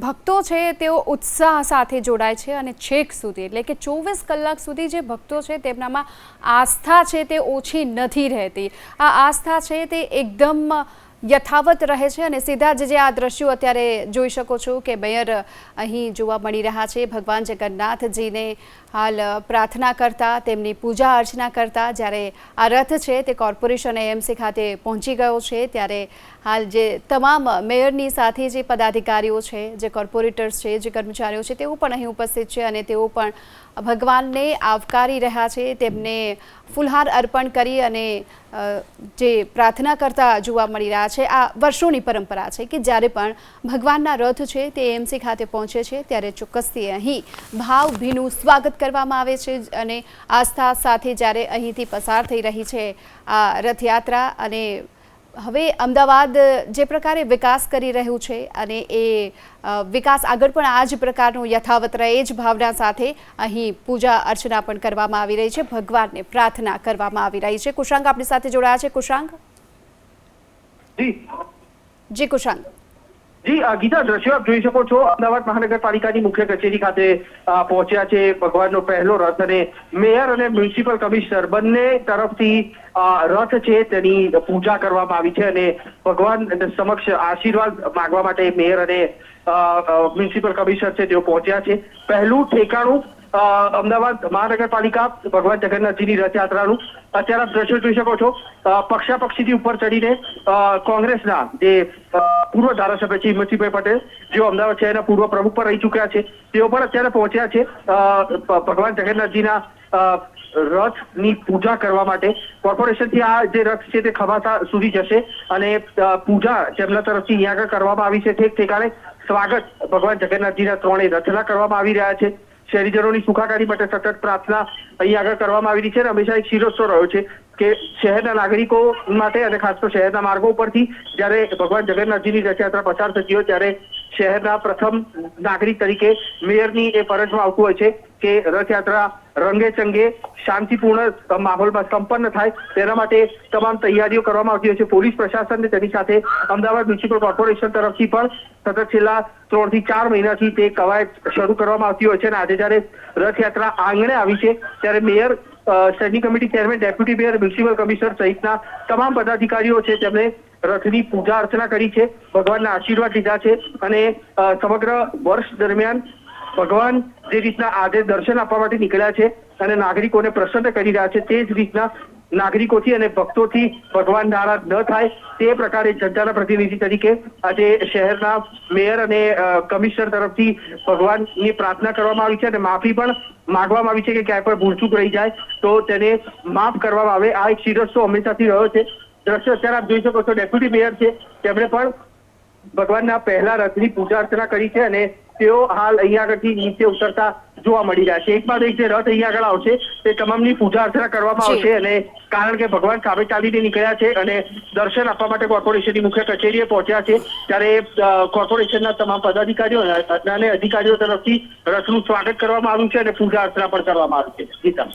ભક્તો છે તેઓ ઉત્સાહ સાથે જોડાય છે અને છેક સુધી એટલે કે 24 કલાક સુધી જે ભક્તો છે તેમનામાં આસ્થા છે તે ઓછી નથી રહેતી। આ આસ્થા છે તે એકદમ યથાવત રહે છે અને સીધા જ જે આ દ્રશ્યો અત્યારે જોઈ શકો છો કે મેયર અહીં જોવા મળી રહ્યા છે ભગવાન જગન્નાથજીને હાલ પ્રાર્થના કરતા તેમની પૂજા અર્ચના કરતા। જ્યારે આ રથ છે તે કોર્પોરેશન એએમસી ખાતે પહોંચી ગયો છે ત્યારે હાલ જે તમામ મેયરની સાથે જે પદાધિકારીઓ છે, જે કોર્પોરેટર્સ છે, જે કર્મચારીઓ છે તેઓ પણ અહીં ઉપસ્થિત છે અને તેઓ પણ ભગવાનને આવકારી રહ્યા છે। તેમને ફૂલહાર અર્પણ કરી અને જે પ્રાર્થના કરતા જોવા મળી રહ્યા છે। આ વર્ષોની પરંપરા છે કે જ્યારે પણ ભગવાનના રથ છે તે એએમસી ખાતે પહોંચે છે ત્યારે ચોક્કસથી અહીં ભાવભીનું સ્વાગત કરવામાં આવે છે અને આસ્થા સાથે જ્યારે અહીંથી પસાર થઈ રહી છે આ રથયાત્રા। અને હવે અમદાવાદ જે પ્રકારે વિકાસ કરી રહ્યું છે અને એ વિકાસ આગળ પણ આ જ પ્રકારનું યથાવત રહે જ ભાવના સાથે અહીં પૂજા અર્ચના પણ કરવામાં આવી રહી છે, ભગવાનને પ્રાર્થના કરવામાં આવી રહી છે। કુશાંક આપણી સાથે જોડાયા છે। કુશાંક જી કુશાંક જી ગીતા, દ્રશ્યો આપ જોઈ શકો છો। અમદાવાદ મહાનગરપાલિકાની મુખ્ય કચેરી ખાતે પહોંચ્યા છે ભગવાનનો પહેલો રથ અને મેયર અને મ્યુનિસિપલ કમિશનર બંને તરફથી રથ છે તેની પૂજા કરવામાં આવી છે અને ભગવાન સમક્ષ આશીર્વાદ માંગવા માટે મેયર અને મ્યુનિસિપલ કમિશનર છે તેઓ પહોંચ્યા છે। પહેલું ઠેકાણું અમદાવાદ મહાનગરપાલિકા ભગવાન જગન્નાથજીની રથયાત્રાનું અત્યારે આપ દ્રશ્યો જોઈ શકો છો। પક્ષાપક્ષીથી ઉપર ચડીને કોંગ્રેસના જે પૂર્વ ધારાસભ્ય છે હિંમતસિંહભાઈ પટેલ, જેઓ અમદાવાદ શહેરના પૂર્વ પ્રમુખ પણ રહી ચૂક્યા છે, તેઓ પણ અત્યારે પહોંચ્યા છે ભગવાન જગન્નાથજીના રથની પૂજા કરવા માટે। કોર્પોરેશનથી આ જે રથ છે તે ખભાસા સુધી જશે અને પૂજા તેમના તરફથી અહીંયા આગળ કરવામાં આવી છે। ઠેક ઠેકાણે સ્વાગત ભગવાન જગન્નાથજીના ત્રણેય રથના કરવામાં આવી રહ્યા છે। શહેરીજનોની સુખાકારી માટે સતત પ્રાર્થના અહીં આગળ કરવામાં આવી રહી છે અને હંમેશા એક શિરોસ્તો રહ્યો છે કે શહેરના નાગરિકો માટે અને ખાસ તો શહેરના માર્ગો ઉપરથી જ્યારે ભગવાન જગન્નાથજીની રથયાત્રા પસાર થતી હોય ત્યારે શહેરના પ્રથમ નાગરિક તરીકે મેયરની એ ફરજમાં આવતું હોય છે કે રથયાત્રા રંગે ચંગે શાંતિપૂર્ણ માહોલમાં સંપન્ન થાય તેના માટે તમામ તૈયારીઓ કરવામાં આવતી હોય છે। પોલીસ પ્રશાસન તેની સાથે અમદાવાદ મ્યુનિસિપલ કોર્પોરેશન તરફથી પણ સતત છેલ્લા 3 થી 4 મહિનાથી તે કવાયત શરૂ કરવામાં આવતી હોય છે અને આજે જ્યારે રથયાત્રા આંગણે આવી છે ત્યારે mayor, standing committee chairman, deputy mayor, municipal commissioner સહિતના તમામ પદાધિકારીઓ છે તેમણે રથની પૂજા અર્ચના કરી છે, ભગવાનના આશીર્વાદ લીધા છે અને સમગ્ર વર્ષ દરમિયાન ભગવાન જે રીતના આજે દર્શન આપવા માટે નીકળ્યા છે અને નાગરિકોને પ્રસન્ન કરી રહ્યા છે તે જ રીતના નાગરિકોથી અને ભક્તોથી ભગવાન નારાજ ન થાય તે પ્રકારે જનતાના પ્રતિનિધિ તરીકે આજે શહેરના મેયર અને કમિશનર તરફથી ભગવાનની પ્રાર્થના કરવામાં આવી છે અને માફી પણ માંગવામાં આવી છે કે ક્યાંય પણ ભૂલચૂક રહી જાય તો તેને માફ કરવામાં આવે। આ એક શિરસ્તો હંમેશાથી રહ્યો છે। દ્રશ્ય અત્યારે આપ જોઈ શકો છો, ડેપ્યુટી મેયર છે તેમણે પણ ભગવાનના પહેલા રથની પૂજા અર્ચના કરી છે અને તેઓ હાલ અહીંયા આગળથી નીચે ઉતરતા જોવા મળી રહ્યા છે। એક બાદ એક જે રથ અહીંયા આગળ આવશે તે તમામની પૂજા અર્ચના કરવામાં આવશે અને કારણ કે ભગવાન સામે ચાલીને નીકળ્યા છે અને દર્શન આપવા માટે કોર્પોરેશનની મુખ્ય કચેરીએ પહોંચ્યા છે ત્યારે કોર્પોરેશનના તમામ પદાધિકારીઓ અને અધિકારીઓ તરફથી રથનું સ્વાગત કરવામાં આવ્યું છે અને પૂજા અર્ચના પણ કરવામાં આવી છે। ગીતા।